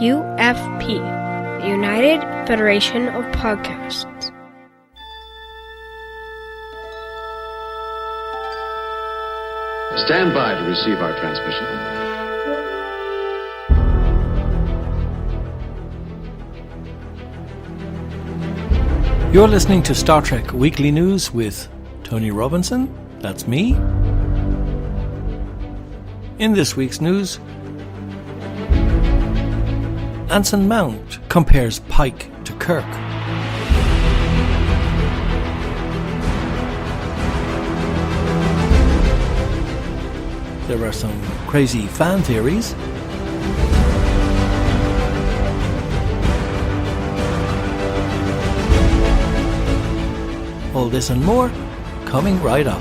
UFP, the United Federation of Podcasts. Stand by to receive our transmission. You're listening to Star Trek Weekly News with Tony Robinson, that's me. In this week's news, Anson Mount compares Pike to Kirk. There are some crazy fan theories. All this and more coming right up.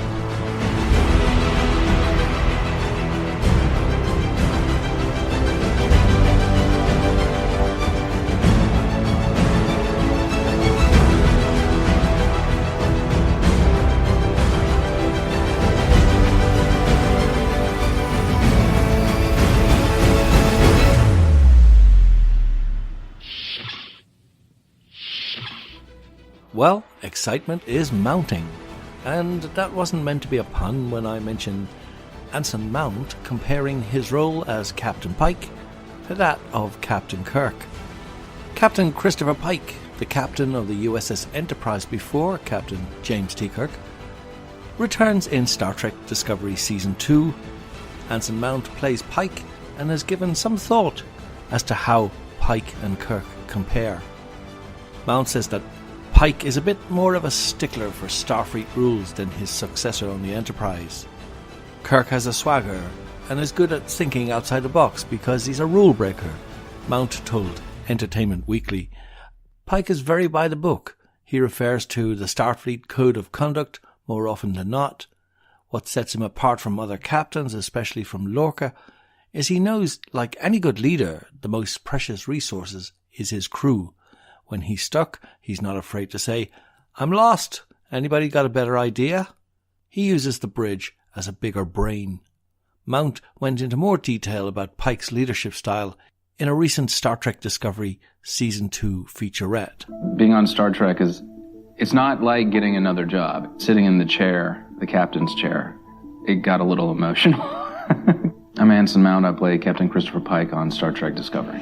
Well, excitement is mounting, and that wasn't meant to be a pun when I mentioned Anson Mount comparing his role as Captain Pike to that of Captain Kirk. Captain Christopher Pike, the captain of the USS Enterprise before Captain James T. Kirk, returns in Star Trek Discovery Season 2. Anson Mount plays Pike and has given some thought as to how Pike and Kirk compare. Mount says that Pike is a bit more of a stickler for Starfleet rules than his successor on the Enterprise. Kirk has a swagger and is good at thinking outside the box because he's a rule breaker, Mount told Entertainment Weekly. Pike is very by the book. He refers to the Starfleet Code of Conduct more often than not. What sets him apart from other captains, especially from Lorca, is he knows, like any good leader, the most precious resources is his crew. When he's stuck, he's not afraid to say, "I'm lost. Anybody got a better idea?" He uses the bridge as a bigger brain. Mount went into more detail about Pike's leadership style in a recent Star Trek Discovery Season 2 featurette. Being on Star Trek it's not like getting another job. Sitting in the chair, the captain's chair, it got a little emotional. I'm Anson Mount. I play Captain Christopher Pike on Star Trek Discovery.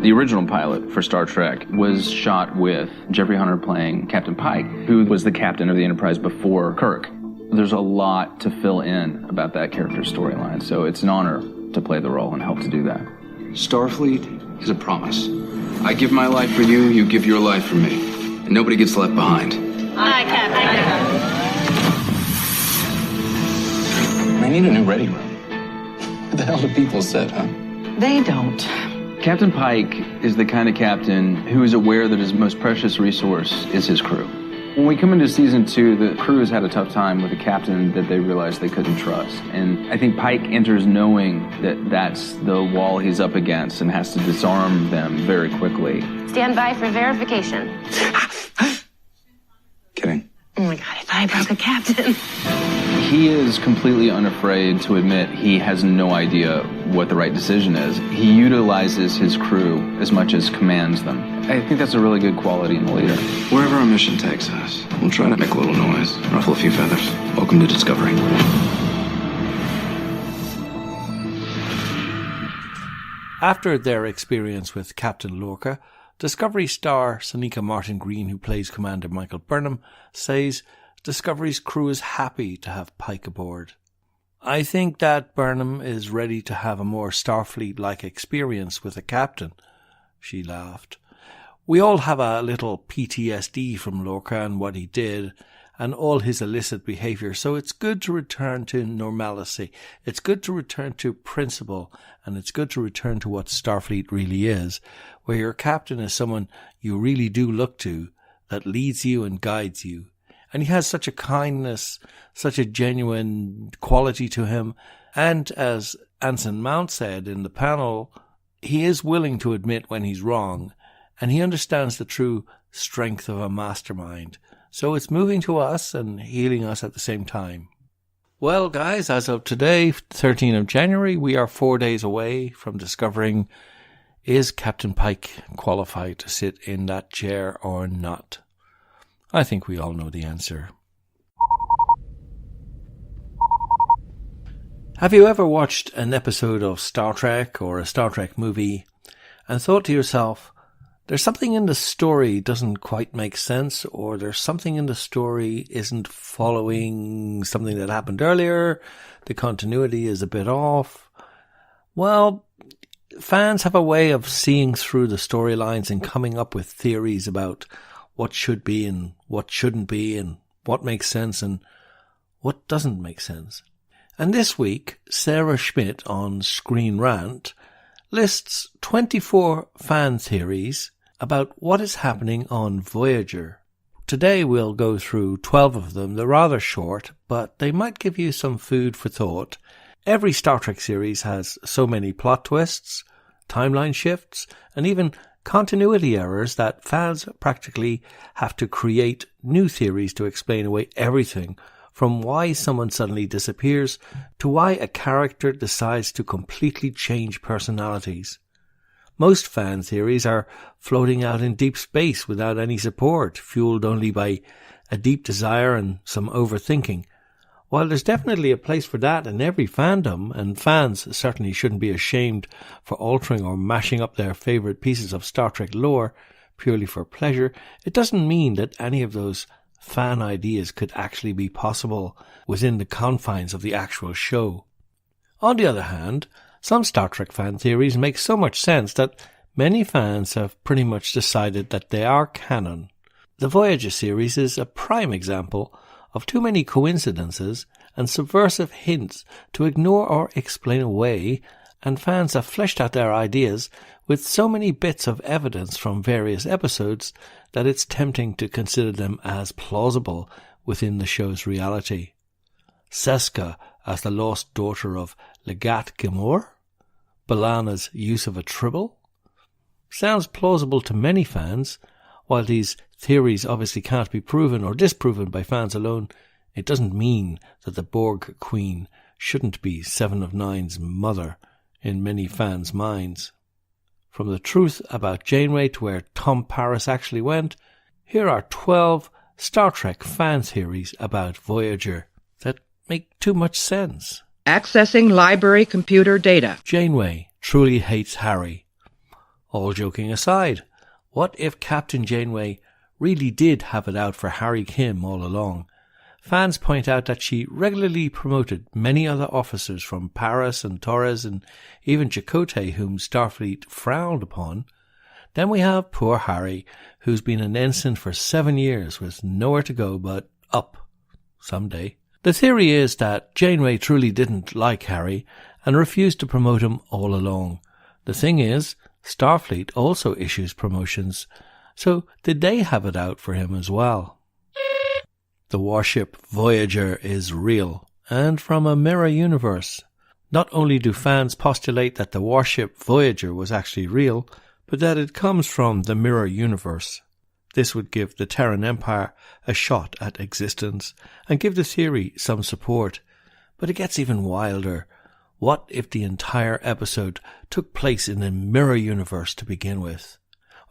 The original pilot for Star Trek was shot with Jeffrey Hunter playing Captain Pike, who was the captain of the Enterprise before Kirk. There's a lot to fill in about that character's storyline, so it's an honor to play the role and help to do that. Starfleet is a promise. I give my life for you, you give your life for me. And nobody gets left behind. Aye, Captain. I need a new ready room. What the hell do people said, huh? They don't. Captain Pike is the kind of captain who is aware that his most precious resource is his crew. When we come into Season 2, the crew has had a tough time with a captain that they realized they couldn't trust. And I think Pike enters knowing that that's the wall he's up against and has to disarm them very quickly. Stand by for verification. Kidding. Oh my God, I thought I broke a captain. He is completely unafraid to admit he has no idea what the right decision is. He utilizes his crew as much as commands them. I think that's a really good quality in a leader. Wherever our mission takes us, we'll try to make a little noise, ruffle a few feathers. Welcome to Discovery. After their experience with Captain Lorca, Discovery star Sonequa Martin Green, who plays Commander Michael Burnham, says Discovery's crew is happy to have Pike aboard. "I think that Burnham is ready to have a more Starfleet-like experience with a captain," she laughed. "We all have a little PTSD from Lorca and what he did, and all his illicit behaviour, so it's good to return to normalcy. It's good to return to principle, and it's good to return to what Starfleet really is, where your captain is someone you really do look to, that leads you and guides you. And he has such a kindness, such a genuine quality to him. And as Anson Mount said in the panel, he is willing to admit when he's wrong, and he understands the true strength of a mastermind. So it's moving to us and healing us at the same time." Well, guys, as of today, 13th of January, we are 4 days away from discovering, is Captain Pike qualified to sit in that chair or not? I think we all know the answer. Have you ever watched an episode of Star Trek or a Star Trek movie and thought to yourself, there's something in the story doesn't quite make sense, or there's something in the story isn't following something that happened earlier, the continuity is a bit off? Well, fans have a way of seeing through the storylines and coming up with theories about what should be and what shouldn't be and what makes sense and what doesn't make sense. And this week, Sarah Schmidt on Screen Rant lists 24 fan theories about what is happening on Voyager. Today we'll go through 12 of them. They're rather short, but they might give you some food for thought. Every Star Trek series has so many plot twists, timeline shifts, and even continuity errors that fans practically have to create new theories to explain away everything, from why someone suddenly disappears to why a character decides to completely change personalities. Most fan theories are floating out in deep space without any support, fueled only by a deep desire and some overthinking. While there's definitely a place for that in every fandom, and fans certainly shouldn't be ashamed for altering or mashing up their favourite pieces of Star Trek lore purely for pleasure, it doesn't mean that any of those fan ideas could actually be possible within the confines of the actual show. On the other hand, some Star Trek fan theories make so much sense that many fans have pretty much decided that they are canon. The Voyager series is a prime example of too many coincidences and subversive hints to ignore or explain away, and fans have fleshed out their ideas with so many bits of evidence from various episodes that it's tempting to consider them as plausible within the show's reality. Seska as the lost daughter of Legat Gamor? B'Elanna's use of a tribble? Sounds plausible to many fans. While these theories obviously can't be proven or disproven by fans alone, it doesn't mean that the Borg Queen shouldn't be Seven of Nine's mother in many fans' minds. From the truth about Janeway to where Tom Paris actually went, here are 12 Star Trek fan theories about Voyager that make too much sense. Accessing library computer data. Janeway truly hates Harry. All joking aside, what if Captain Janeway really did have it out for Harry Kim all along? Fans point out that she regularly promoted many other officers from Paris and Torres and even Chakotay, whom Starfleet frowned upon. Then we have poor Harry, who's been an ensign for 7 years with nowhere to go but up someday. The theory is that Janeway truly didn't like Harry and refused to promote him all along. The thing is, Starfleet also issues promotions, so did they have it out for him as well? The warship Voyager is real, and from a mirror universe. Not only do fans postulate that the warship Voyager was actually real, but that it comes from the mirror universe. This would give the Terran Empire a shot at existence, and give the theory some support. But it gets even wilder. What if the entire episode took place in the mirror universe to begin with?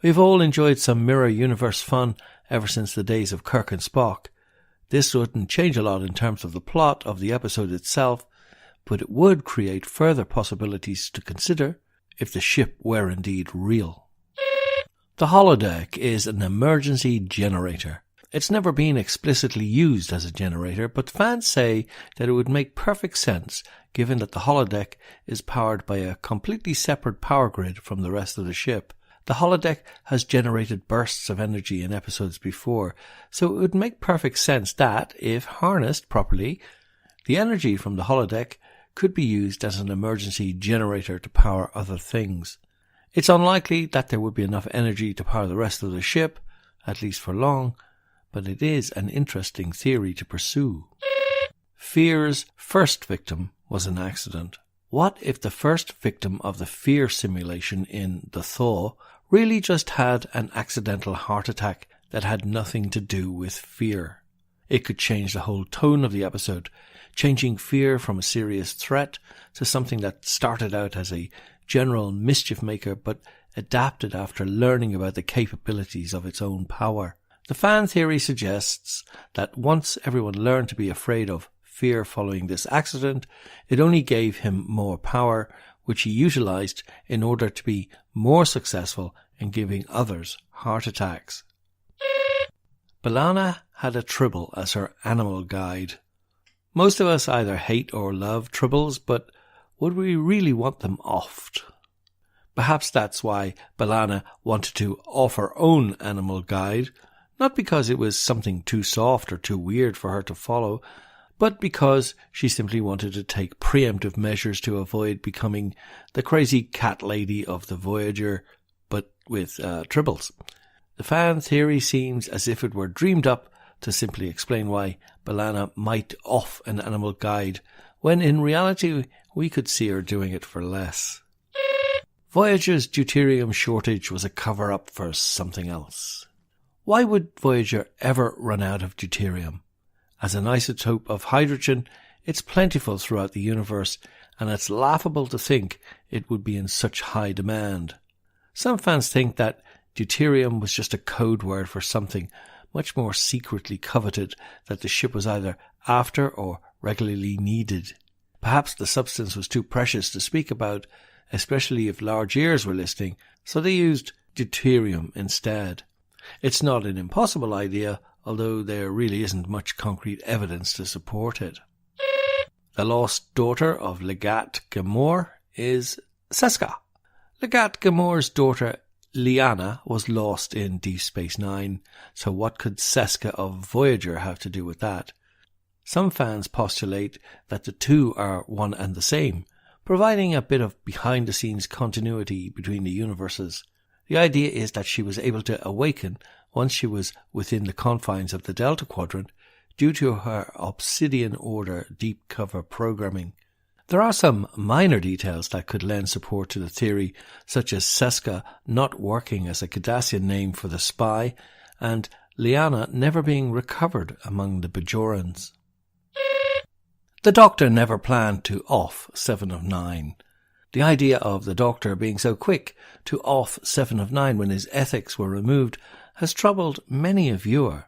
We've all enjoyed some mirror universe fun ever since the days of Kirk and Spock. This wouldn't change a lot in terms of the plot of the episode itself, but it would create further possibilities to consider if the ship were indeed real. The holodeck is an emergency generator. It's never been explicitly used as a generator, but fans say that it would make perfect sense given that the holodeck is powered by a completely separate power grid from the rest of the ship. The holodeck has generated bursts of energy in episodes before, so it would make perfect sense that, if harnessed properly, the energy from the holodeck could be used as an emergency generator to power other things. It's unlikely that there would be enough energy to power the rest of the ship, at least for long, but it is an interesting theory to pursue. Fear's first victim was an accident. What if the first victim of the fear simulation in The Thaw really just had an accidental heart attack that had nothing to do with fear? It could change the whole tone of the episode, changing fear from a serious threat to something that started out as a general mischief maker but adapted after learning about the capabilities of its own power. The fan theory suggests that once everyone learned to be afraid of fear following this accident, it only gave him more power, which he utilized in order to be more successful in giving others heart attacks. B'Elanna had a tribble as her animal guide. Most of us either hate or love tribbles, but would we really want them offed? Perhaps that's why B'Elanna wanted to off her own animal guide, not because it was something too soft or too weird for her to follow, but because she simply wanted to take preemptive measures to avoid becoming the crazy cat lady of the Voyager, but with tribbles. The fan theory seems as if it were dreamed up to simply explain why B'Elanna might off an animal guide, when in reality we could see her doing it for less. Voyager's deuterium shortage was a cover-up for something else. Why would Voyager ever run out of deuterium? As an isotope of hydrogen, it's plentiful throughout the universe, and it's laughable to think it would be in such high demand. Some fans think that deuterium was just a code word for something much more secretly coveted that the ship was either after or regularly needed. Perhaps the substance was too precious to speak about, especially if large ears were listening, so they used deuterium instead. It's not an impossible idea, although there really isn't much concrete evidence to support it. The lost daughter of Legat Gamor is Seska. Legat Gamor's daughter Liana was lost in Deep Space Nine, so what could Seska of Voyager have to do with that? Some fans postulate that the two are one and the same, providing a bit of behind-the-scenes continuity between the universes. The idea is that she was able to awaken once she was within the confines of the Delta Quadrant due to her Obsidian Order deep cover programming. There are some minor details that could lend support to the theory, such as Seska not working as a Cardassian name for the spy, and Liana never being recovered among the Bajorans. The Doctor never planned to off 7 of 9. The idea of the Doctor being so quick to off 7 of 9 when his ethics were removed has troubled many a viewer.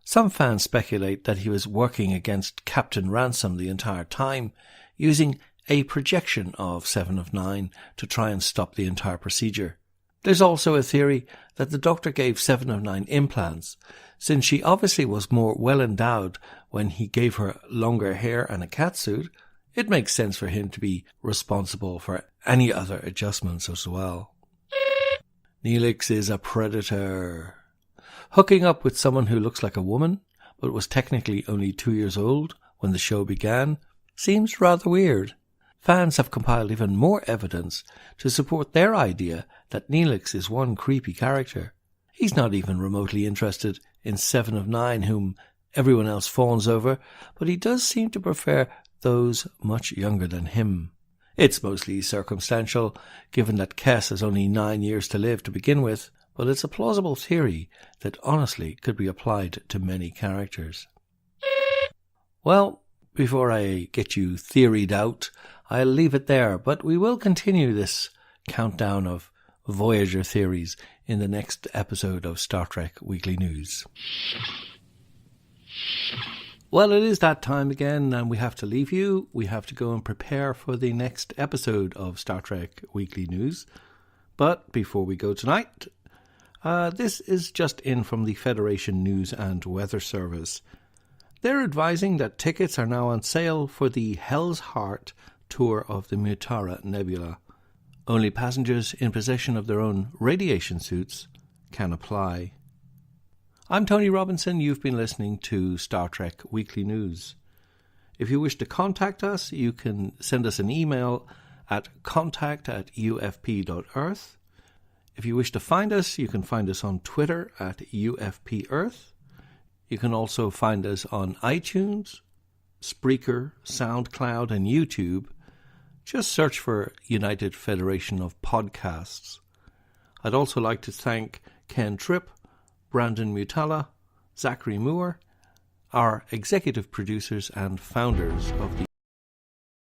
Some fans speculate that he was working against Captain Ransom the entire time, using a projection of 7 of 9 to try and stop the entire procedure. There's also a theory that the Doctor gave 7 of 9 implants, since she obviously was more well endowed when he gave her longer hair and a catsuit. It makes sense for him to be responsible for any other adjustments as well. Neelix is a predator. Hooking up with someone who looks like a woman, but was technically only 2 years old when the show began, seems rather weird. Fans have compiled even more evidence to support their idea that Neelix is one creepy character. He's not even remotely interested in 7 of 9, whom everyone else fawns over, but he does seem to prefer those much younger than him. It's mostly circumstantial, given that Kes has only 9 years to live to begin with, but it's a plausible theory that honestly could be applied to many characters. Well, before I get you theoried out, I'll leave it there, but we will continue this countdown of Voyager theories in the next episode of Star Trek Weekly News. Well, it is that time again, and we have to leave you. We have to go and prepare for the next episode of Star Trek Weekly News. But before we go tonight, this is just in from the Federation News and Weather Service. They're advising that tickets are now on sale for the Hell's Heart tour of the Mutara Nebula. Only passengers in possession of their own radiation suits can apply. I'm Tony Robinson. You've been listening to Star Trek Weekly News. If you wish to contact us, you can send us an email at contact@ufp.earth. If you wish to find us, you can find us on Twitter at UFPEarth. You can also find us on iTunes, Spreaker, SoundCloud, and YouTube. Just search for United Federation of Podcasts. I'd also like to thank Ken Tripp, Brandon Mutala, Zachary Moore, are executive producers and founders of the